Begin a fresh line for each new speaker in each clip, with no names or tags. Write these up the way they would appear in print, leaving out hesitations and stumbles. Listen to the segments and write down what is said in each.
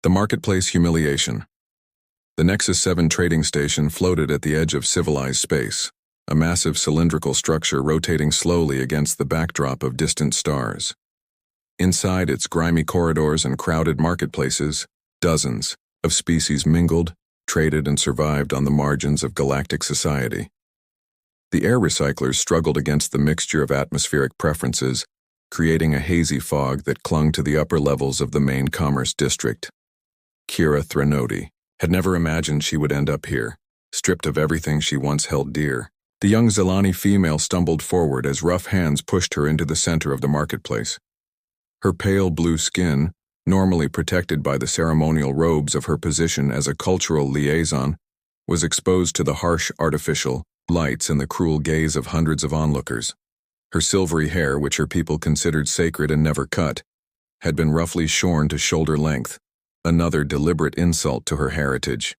The marketplace humiliation. The Nexus 7 trading station floated at the edge of civilized space, a massive cylindrical structure rotating slowly against the backdrop of distant stars. Inside its grimy corridors and crowded marketplaces, dozens of species mingled, traded, and survived on the margins of galactic society. The air recyclers struggled against the mixture of atmospheric preferences, creating a hazy fog that clung to the upper levels of the main commerce district. Kira Threnody had never imagined she would end up here, stripped of everything she once held dear. The young Zelani female stumbled forward as rough hands pushed her into the center of the marketplace. Her pale blue skin, normally protected by the ceremonial robes of her position as a cultural liaison, was exposed to the harsh artificial lights and the cruel gaze of hundreds of onlookers. Her silvery hair, which her people considered sacred and never cut, had been roughly shorn to shoulder length, another deliberate insult to her heritage.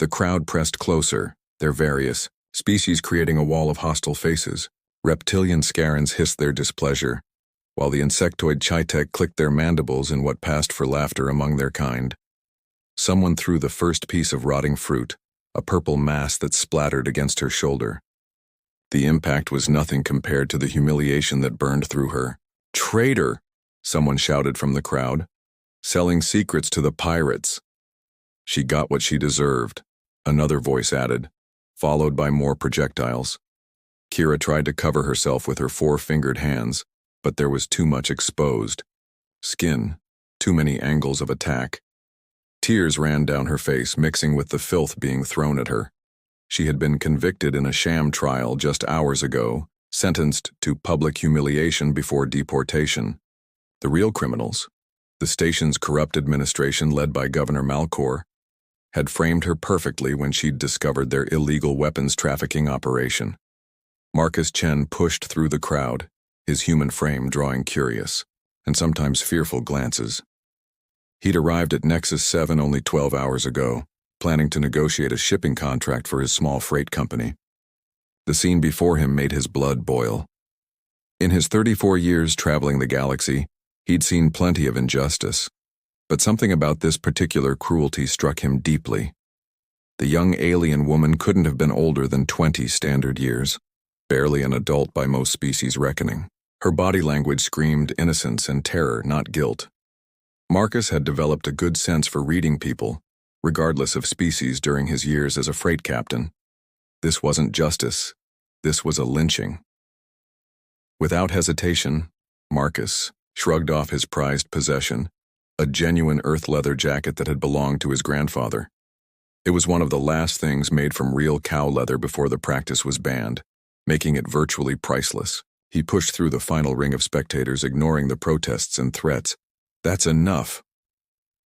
The crowd pressed closer, their various species creating a wall of hostile faces. Reptilian scarens hissed their displeasure, while the insectoid Chitek clicked their mandibles in what passed for laughter among their kind. Someone threw the first piece of rotting fruit, a purple mass that splattered against her shoulder. The impact was nothing compared to the humiliation that burned through her. "Traitor!" someone shouted from the crowd. "Selling secrets to the pirates." "She got what she deserved," another voice added, followed by more projectiles. Kira tried to cover herself with her four-fingered hands, but there was too much exposed. Skin, too many angles of attack. Tears ran down her face, mixing with the filth being thrown at her. She had been convicted in a sham trial just hours ago, sentenced to public humiliation before deportation. The real criminals, the station's corrupt administration led by Governor Malcor, had framed her perfectly when she'd discovered their illegal weapons trafficking operation. Marcus Chen pushed through the crowd, his human frame drawing curious, and sometimes fearful glances. He'd arrived at Nexus 7 only 12 hours ago, planning to negotiate a shipping contract for his small freight company. The scene before him made his blood boil. In his 34 years traveling the galaxy, he'd seen plenty of injustice, but something about this particular cruelty struck him deeply. The young alien woman couldn't have been older than 20 standard years, barely an adult by most species' reckoning. Her body language screamed innocence and terror, not guilt. Marcus had developed a good sense for reading people, regardless of species, during his years as a freight captain. This wasn't justice. This was a lynching. Without hesitation, Marcus shrugged off his prized possession, a genuine earth leather jacket that had belonged to his grandfather. It was one of the last things made from real cow leather before the practice was banned, making it virtually priceless. He pushed through the final ring of spectators, ignoring the protests and threats. "That's enough."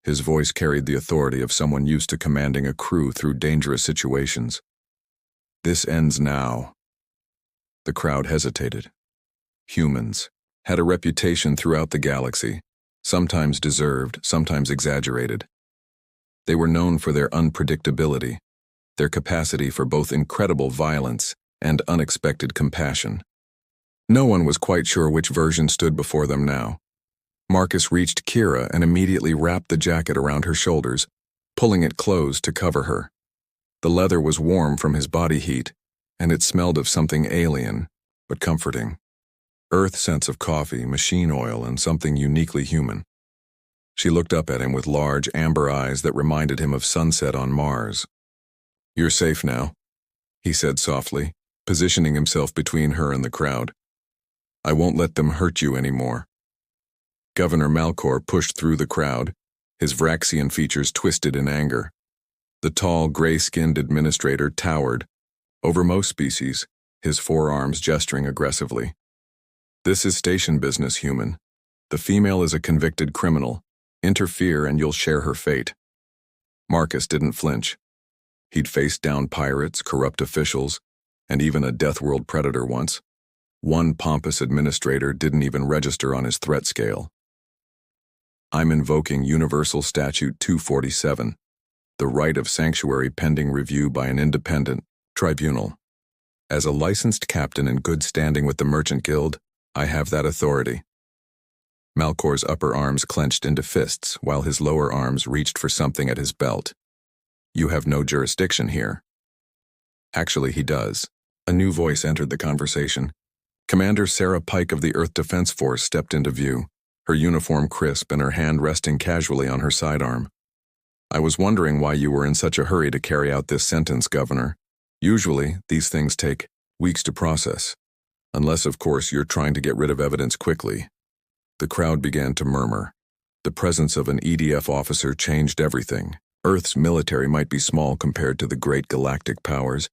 His voice carried the authority of someone used to commanding a crew through dangerous situations. "This ends now." The crowd hesitated. Humans had a reputation throughout the galaxy, sometimes deserved, sometimes exaggerated. They were known for their unpredictability, their capacity for both incredible violence and unexpected compassion. No one was quite sure which version stood before them now. Marcus reached Kira and immediately wrapped the jacket around her shoulders, pulling it closed to cover her. The leather was warm from his body heat, and it smelled of something alien, but comforting. Earth scents of coffee, machine oil, and something uniquely human. She looked up at him with large amber eyes that reminded him of sunset on Mars. "You're safe now," he said softly, positioning himself between her and the crowd. "I won't let them hurt you anymore." Governor Malcor pushed through the crowd, his Vraxian features twisted in anger. The tall, gray-skinned administrator towered over most species, his forearms gesturing aggressively. "This is station business, human. The female is a convicted criminal. Interfere and you'll share her fate." Marcus didn't flinch. He'd faced down pirates, corrupt officials, and even a Deathworld predator once. One pompous administrator didn't even register on his threat scale. "I'm invoking Universal Statute 247, the right of sanctuary pending review by an independent tribunal. As a licensed captain in good standing with the Merchant Guild, I have that authority." Malcor's upper arms clenched into fists while his lower arms reached for something at his belt. You have no jurisdiction here. Actually, he does. A new voice entered the conversation. Commander Sarah Pike of the Earth Defense Force stepped into view, her uniform crisp and her hand resting casually on her sidearm. I was wondering why you were in such a hurry to carry out this sentence, Governor. Usually, these things take weeks to process. Unless, of course, you're trying to get rid of evidence quickly. The crowd began to murmur. The presence of an EDF officer changed everything. Earth's military might be small compared to the great galactic powers,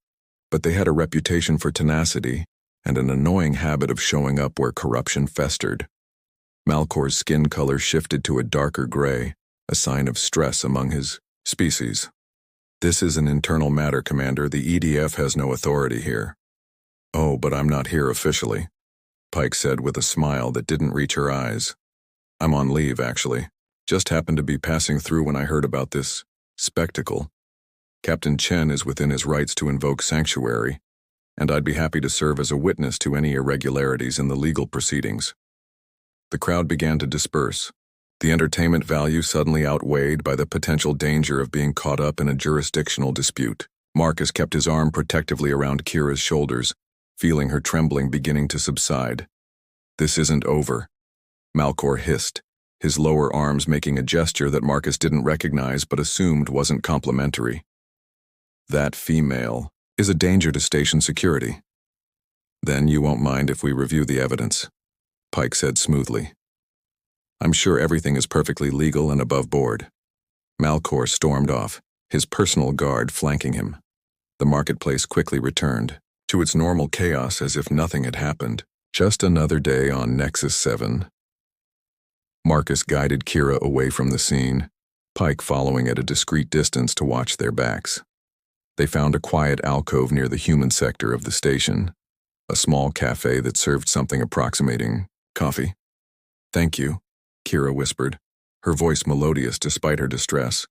but they had a reputation for tenacity and an annoying habit of showing up where corruption festered. Malcor's skin color shifted to a darker gray, a sign of stress among his species. This is an internal matter, Commander. The EDF has no authority here. Oh, but I'm not here officially, Pike said with a smile that didn't reach her eyes. I'm on leave, actually. Just happened to be passing through when I heard about this spectacle. Captain Chen is within his rights to invoke sanctuary, and I'd be happy to serve as a witness to any irregularities in the legal proceedings. The crowd began to disperse, the entertainment value suddenly outweighed by the potential danger of being caught up in a jurisdictional dispute. Marcus kept his arm protectively around Kira's shoulders, feeling her trembling beginning to subside. This isn't over, Malcor hissed, his lower arms making a gesture that Marcus didn't recognize but assumed wasn't complimentary. That female is a danger to station security. Then you won't mind if we review the evidence, Pike said smoothly. I'm sure everything is perfectly legal and above board. Malcor stormed off, his personal guard flanking him. The marketplace quickly returned to its normal chaos as if nothing had happened. Just another day on Nexus 7. Marcus guided Kira away from the scene, Pike following at a discreet distance to watch their backs. They found a quiet alcove near the human sector of the station, a small cafe that served something approximating coffee. Thank you, Kira whispered, her voice melodious despite her distress.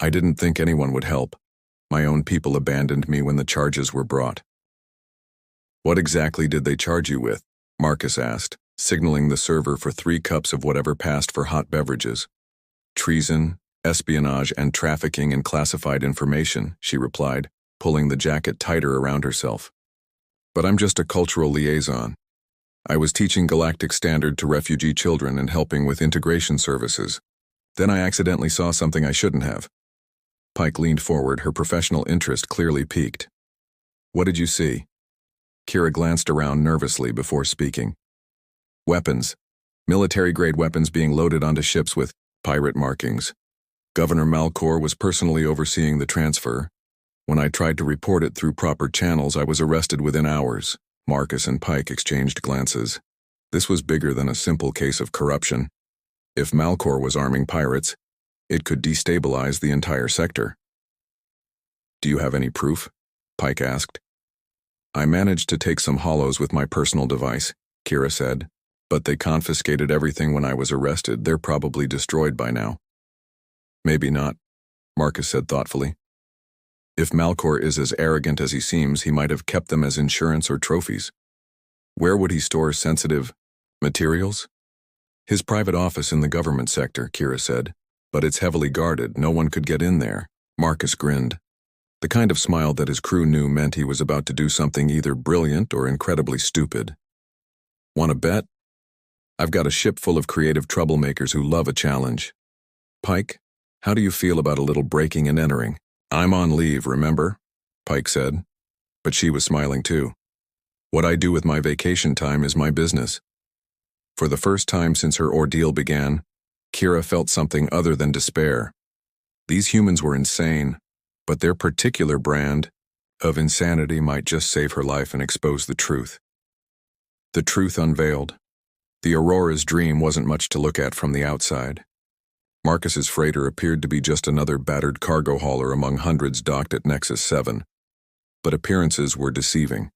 I didn't think anyone would help. My own people abandoned me when the charges were brought. What exactly did they charge you with? Marcus asked, signaling the server for 3 cups of whatever passed for hot beverages. Treason, espionage, and trafficking in classified information, she replied, pulling the jacket tighter around herself. But I'm just a cultural liaison. I was teaching Galactic Standard to refugee children and helping with integration services. Then I accidentally saw something I shouldn't have. Pike leaned forward, her professional interest clearly piqued. What did you see? Kira glanced around nervously before speaking. Weapons. Military-grade weapons being loaded onto ships with pirate markings. Governor Malcor was personally overseeing the transfer. When I tried to report it through proper channels, I was arrested within hours. Marcus and Pike exchanged glances. This was bigger than a simple case of corruption. If Malcor was arming pirates, it could destabilize the entire sector. Do you have any proof? Pike asked. I managed to take some hollows with my personal device, Kira said, but they confiscated everything when I was arrested. They're probably destroyed by now. Maybe not, Marcus said thoughtfully. If Malcor is as arrogant as he seems, he might have kept them as insurance or trophies. Where would he store sensitive materials? His private office in the government sector, Kira said, but it's heavily guarded. No one could get in there. Marcus grinned. The kind of smile that his crew knew meant he was about to do something either brilliant or incredibly stupid. Want to bet? I've got a ship full of creative troublemakers who love a challenge. Pike, how do you feel about a little breaking and entering? I'm on leave, remember? Pike said. But she was smiling too. What I do with my vacation time is my business. For the first time since her ordeal began, Kira felt something other than despair. These humans were insane, but their particular brand of insanity might just save her life and expose the truth. The truth unveiled. The Aurora's dream wasn't much to look at from the outside. Marcus's freighter appeared to be just another battered cargo hauler among hundreds docked at Nexus 7. But appearances were deceiving.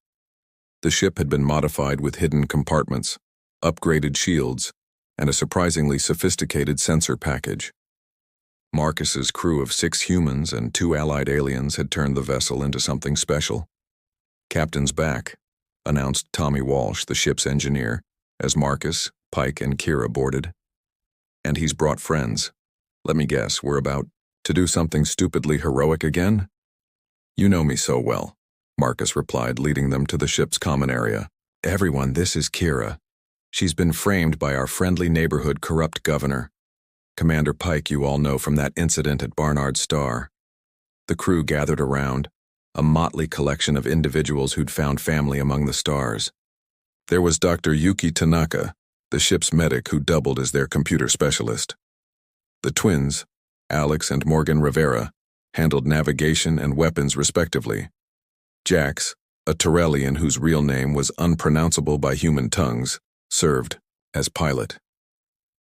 The ship had been modified with hidden compartments, upgraded shields, and a surprisingly sophisticated sensor package. Marcus's crew of 6 humans and 2 allied aliens had turned the vessel into something special. Captain's back, announced Tommy Walsh, the ship's engineer, as Marcus, Pike and Kira boarded. And he's brought friends. Let me guess, we're about to do something stupidly heroic again? You know me so well, Marcus replied, leading them to the ship's common area. Everyone, this is Kira. She's been framed by our friendly neighborhood corrupt governor. Commander Pike you all know from that incident at Barnard Star. The crew gathered around, a motley collection of individuals who'd found family among the stars. There was Dr. Yuki Tanaka, the ship's medic who doubled as their computer specialist. The twins, Alex and Morgan Rivera, handled navigation and weapons respectively. Jax, a Torellian whose real name was unpronounceable by human tongues, served as pilot.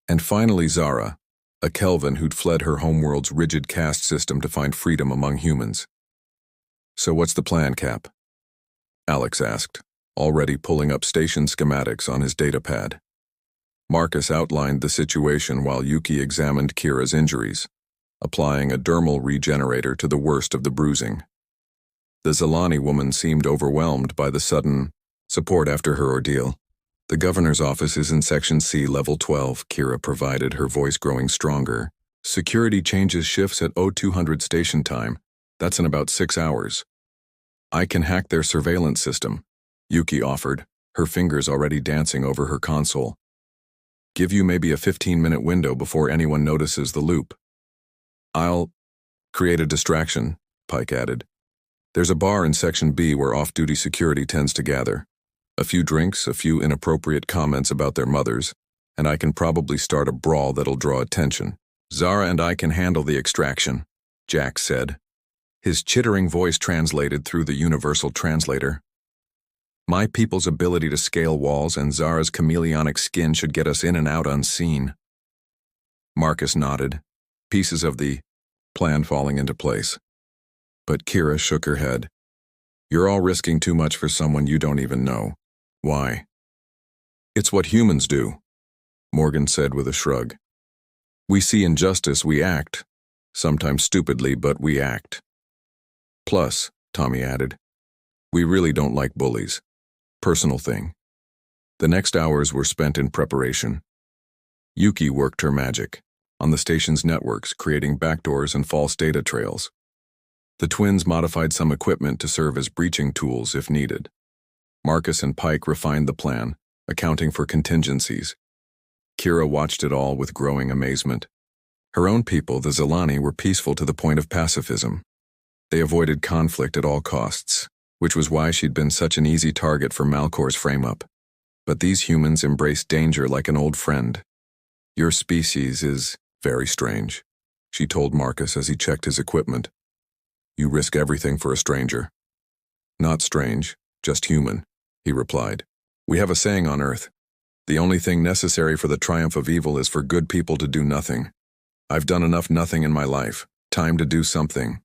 And finally Zara, a Kelvin who'd fled her homeworld's rigid caste system to find freedom among humans. So what's the plan, Cap? Alex asked, already pulling up station schematics on his datapad. Marcus outlined the situation while Yuki examined Kira's injuries, applying a dermal regenerator to the worst of the bruising. The Zalani woman seemed overwhelmed by the sudden support after her ordeal. The governor's office is in Section C, Level 12, Kira provided, her voice growing stronger. Security changes shifts at 0200 station time. That's in about 6 hours. I can hack their surveillance system, Yuki offered, her fingers already dancing over her console. Give you maybe a 15-minute window before anyone notices the loop. I'll create a distraction, Pike added. There's a bar in Section B where off-duty security tends to gather. A few drinks, a few inappropriate comments about their mothers, and I can probably start a brawl that'll draw attention. Zara and I can handle the extraction, Jack said. His chittering voice translated through the universal translator. My people's ability to scale walls and Zara's chameleonic skin should get us in and out unseen. Marcus nodded, pieces of the plan falling into place. But Kira shook her head. You're all risking too much for someone you don't even know. Why? It's what humans do, Morgan said with a shrug. We see injustice, we act. Sometimes stupidly, but we act. Plus, Tommy added, we really don't like bullies. Personal thing. The next hours were spent in preparation. Yuki worked her magic on the station's networks, creating backdoors and false data trails. The twins modified some equipment to serve as breaching tools if needed. Marcus and Pike refined the plan, accounting for contingencies. Kira watched it all with growing amazement. Her own people, the Zalani, were peaceful to the point of pacifism. They avoided conflict at all costs, which was why she'd been such an easy target for Malcor's frame-up. But these humans embraced danger like an old friend. Your species is very strange, she told Marcus as he checked his equipment. You risk everything for a stranger. Not strange, just human, he replied. We have a saying on Earth. The only thing necessary for the triumph of evil is for good people to do nothing. I've done enough nothing in my life. Time to do something.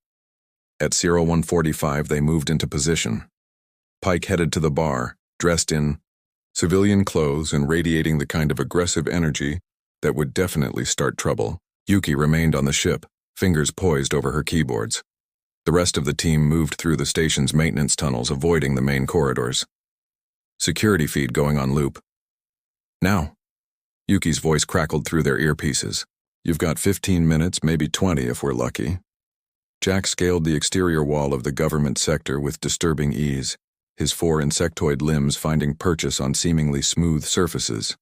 At 0145, they moved into position. Pike headed to the bar, dressed in civilian clothes and radiating the kind of aggressive energy that would definitely start trouble. Yuki remained on the ship, fingers poised over her keyboards. The rest of the team moved through the station's maintenance tunnels, avoiding the main corridors. Security feed going on loop. Now, Yuki's voice crackled through their earpieces. You've got 15 minutes, maybe 20 if we're lucky. Jack scaled the exterior wall of the government sector with disturbing ease, his 4 insectoid limbs finding purchase on seemingly smooth surfaces.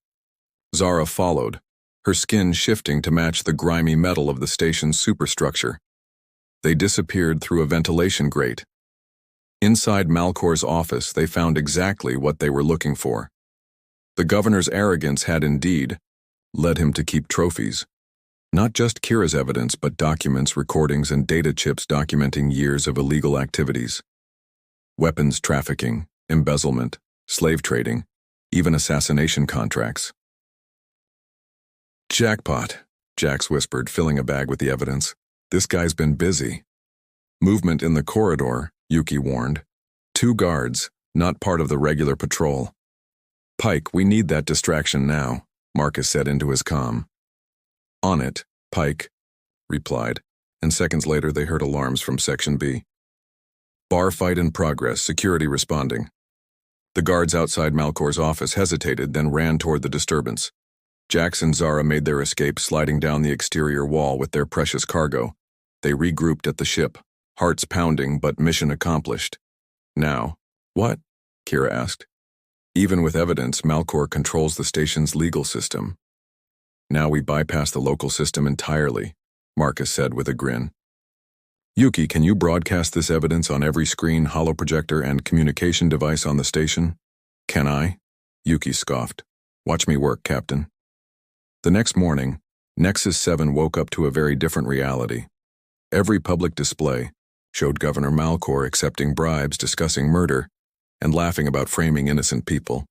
Zara followed, her skin shifting to match the grimy metal of the station's superstructure. They disappeared through a ventilation grate. Inside Malcor's office, they found exactly what they were looking for. The governor's arrogance had indeed led him to keep trophies. Not just Kira's evidence, but documents, recordings, and data chips documenting years of illegal activities. Weapons trafficking, embezzlement, slave trading, even assassination contracts. Jackpot, Jax whispered, filling a bag with the evidence. This guy's been busy. Movement in the corridor, Yuki warned. 2 guards, not part of the regular patrol. Pike, we need that distraction now, Marcus said into his comm. On it, Pike, replied, and seconds later they heard alarms from Section B. Bar fight in progress, security responding. The guards outside Malcor's office hesitated, then ran toward the disturbance. Jax and Zara made their escape sliding down the exterior wall with their precious cargo. They regrouped at the ship, hearts pounding but mission accomplished. Now, what? Kira asked. Even with evidence, Malcor controls the station's legal system. Now we bypass the local system entirely, Marcus said with a grin. Yuki, can you broadcast this evidence on every screen, holoprojector, and communication device on the station? Can I? Yuki scoffed. Watch me work, Captain. The next morning, Nexus 7 woke up to a very different reality. Every public display showed Governor Malcor accepting bribes, discussing murder, and laughing about framing innocent people.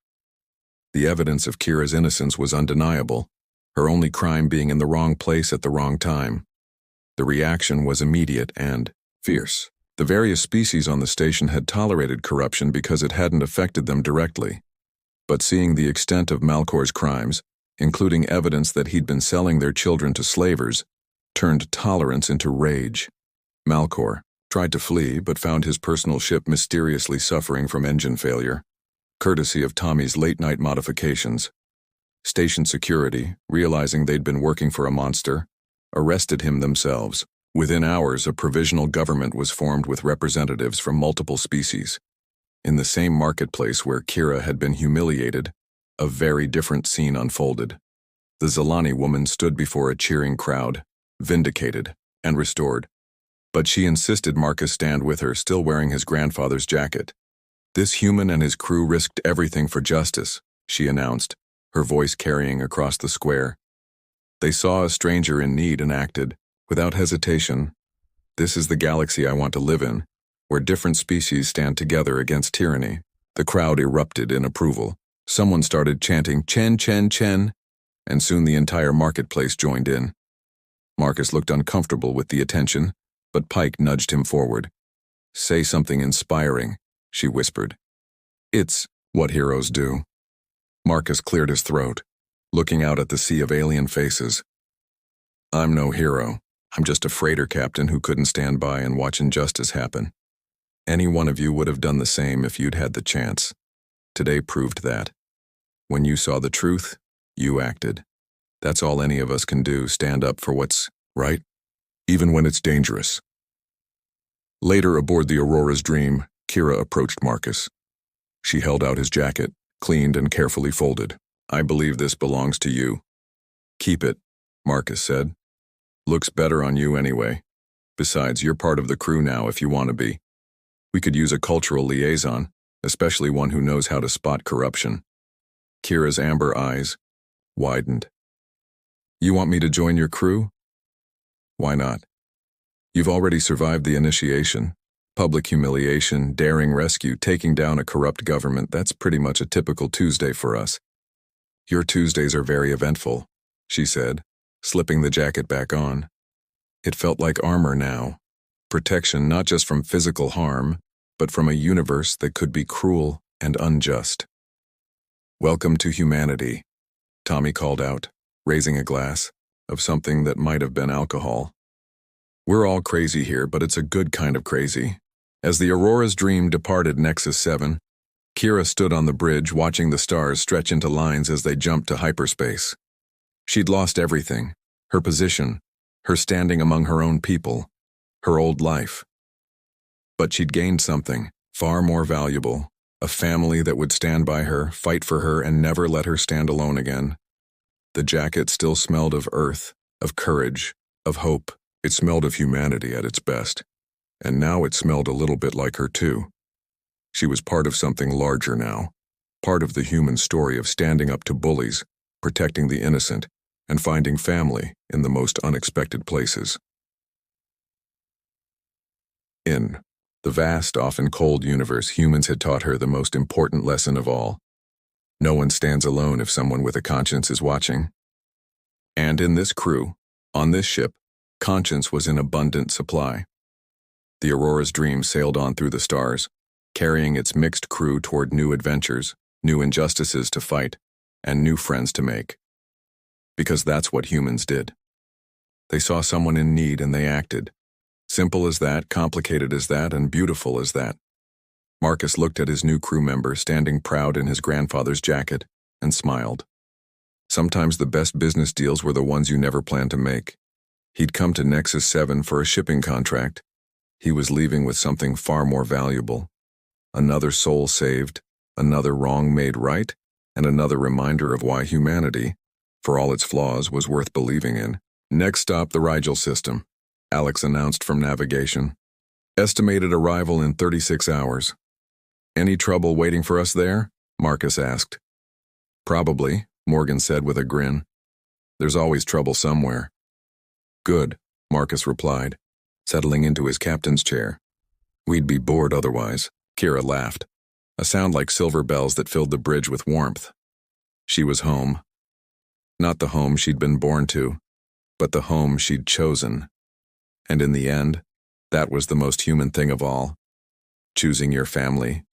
The evidence of Kira's innocence was undeniable, her only crime being in the wrong place at the wrong time. The reaction was immediate and fierce. The various species on the station had tolerated corruption because it hadn't affected them directly. But seeing the extent of Malcor's crimes, including evidence that he'd been selling their children to slavers, turned tolerance into rage. Malcor tried to flee but found his personal ship mysteriously suffering from engine failure, courtesy of Tommy's late-night modifications. Station security, realizing they'd been working for a monster, arrested him themselves. Within hours, a provisional government was formed with representatives from multiple species. In the same marketplace where Kira had been humiliated, a very different scene unfolded. The Zalani woman stood before a cheering crowd, vindicated and restored. But she insisted Marcus stand with her, still wearing his grandfather's jacket. This human and his crew risked everything for justice, she announced, her voice carrying across the square. They saw a stranger in need and acted, without hesitation. This is the galaxy I want to live in, where different species stand together against tyranny. The crowd erupted in approval. Someone started chanting, "Chen, Chen, Chen," and soon the entire marketplace joined in. Marcus looked uncomfortable with the attention, but Pike nudged him forward. "Say something inspiring," she whispered. "It's what heroes do." Marcus cleared his throat, looking out at the sea of alien faces. "I'm no hero. I'm just a freighter captain who couldn't stand by and watch injustice happen. Any one of you would have done the same if you'd had the chance. Today proved that. When you saw the truth, you acted. That's all any of us can do, stand up for what's right, even when it's dangerous." Later aboard the Aurora's Dream, Kira approached Marcus. She held out his jacket, cleaned and carefully folded. "I believe this belongs to you." "Keep it," Marcus said. "Looks better on you anyway. Besides, you're part of the crew now if you want to be. We could use a cultural liaison, especially one who knows how to spot corruption." Kira's amber eyes widened. "You want me to join your crew?" "Why not? You've already survived the initiation. Public humiliation, daring rescue, taking down a corrupt government, that's pretty much a typical Tuesday for us." "Your Tuesdays are very eventful," she said, slipping the jacket back on. It felt like armor now. Protection not just from physical harm, but from a universe that could be cruel and unjust. "Welcome to humanity," Tommy called out, raising a glass of something that might have been alcohol. "We're all crazy here, but it's a good kind of crazy." As the Aurora's Dream departed Nexus 7, Kira stood on the bridge watching the stars stretch into lines as they jumped to hyperspace. She'd lost everything, her position, her standing among her own people, her old life. But she'd gained something far more valuable, a family that would stand by her, fight for her, and never let her stand alone again. The jacket still smelled of earth, of courage, of hope. It smelled of humanity at its best. And now it smelled a little bit like her too. She was part of something larger now, part of the human story of standing up to bullies, protecting the innocent, and finding family in the most unexpected places. In the vast, often cold universe, humans had taught her the most important lesson of all. No one stands alone if someone with a conscience is watching. And in this crew, on this ship, conscience was in abundant supply. The Aurora's Dream sailed on through the stars, carrying its mixed crew toward new adventures, new injustices to fight, and new friends to make. Because that's what humans did. They saw someone in need and they acted. Simple as that, complicated as that, and beautiful as that. Marcus looked at his new crew member standing proud in his grandfather's jacket and smiled. Sometimes the best business deals were the ones you never planned to make. He'd come to Nexus 7 for a shipping contract. He was leaving with something far more valuable. Another soul saved, another wrong made right, and another reminder of why humanity, for all its flaws, was worth believing in. Next stop, the Rigel system, Alex announced from navigation. Estimated arrival in 36 hours. Any trouble waiting for us there? Marcus asked. Probably, Morgan said with a grin. There's always trouble somewhere. Good, Marcus replied, settling into his captain's chair. We'd be bored otherwise, Kira laughed, a sound like silver bells that filled the bridge with warmth. She was home. Not the home she'd been born to, but the home she'd chosen. And in the end, that was the most human thing of all. Choosing your family,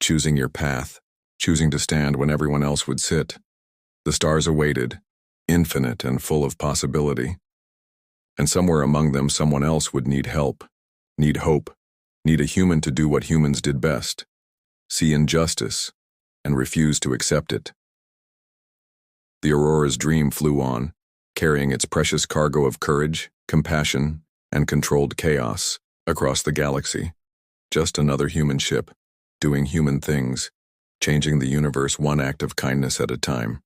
choosing your path, choosing to stand when everyone else would sit. The stars awaited, infinite and full of possibility. And somewhere among them, someone else would need help, need hope, need a human to do what humans did best, see injustice, and refuse to accept it. The Aurora's dream flew on, carrying its precious cargo of courage, compassion, and controlled chaos across the galaxy. Just another human ship, doing human things, changing the universe one act of kindness at a time.